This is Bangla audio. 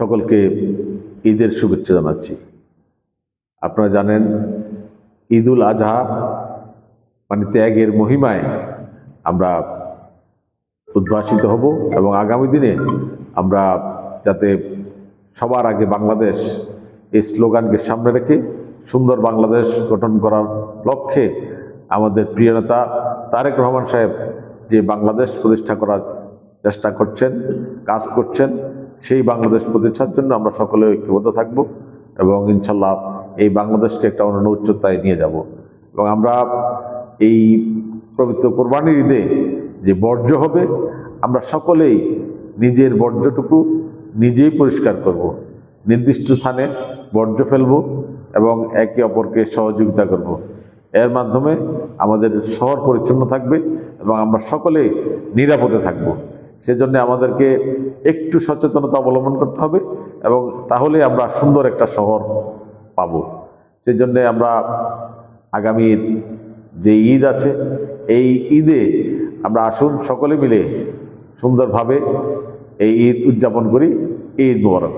সকলকে ঈদের শুভেচ্ছা জানাচ্ছি। আপনারা জানেন ঈদুল আজহা মানে ত্যাগের মহিমায় আমরা উদ্ভাসিত হব এবং আগামী দিনে আমরা যাতে সবার আগে বাংলাদেশ এই স্লোগানকে সামনে রেখে সুন্দর বাংলাদেশ গঠন করার লক্ষ্যে আমাদের প্রিয় নেতা তারেক রহমান সাহেব যে বাংলাদেশ প্রতিষ্ঠা করার চেষ্টা করছেন, কাজ করছেন, সেই বাংলাদেশ প্রতিষ্ঠার জন্য আমরা সকলে ঐক্যবদ্ধ থাকব এবং ইনশাল্লাহ এই বাংলাদেশকে একটা অনন্য উচ্চতায় নিয়ে যাব। এবং আমরা এই পবিত্র কোরবানির ঈদে যে বর্জ্য হবে, আমরা সকলেই নিজের বর্জ্যটুকু নিজেই পরিষ্কার করব, নির্দিষ্ট স্থানে বর্জ্য ফেলব এবং একে অপরকে সহযোগিতা করব। এর মাধ্যমে আমাদের শহর পরিচ্ছন্ন থাকবে এবং আমরা সকলে নিরাপদে থাকব। সেজন্য আমাদেরকে একটু সচেতনতা অবলম্বন করতে হবে এবং তাহলে আমরা সুন্দর একটা শহর পাব। সেজন্য আমরা আগামীর যে ঈদ আছে, এই ঈদে আমরা আসুন সকলে মিলে সুন্দরভাবে এই ঈদ উদযাপন করি। ঈদ মোবারক।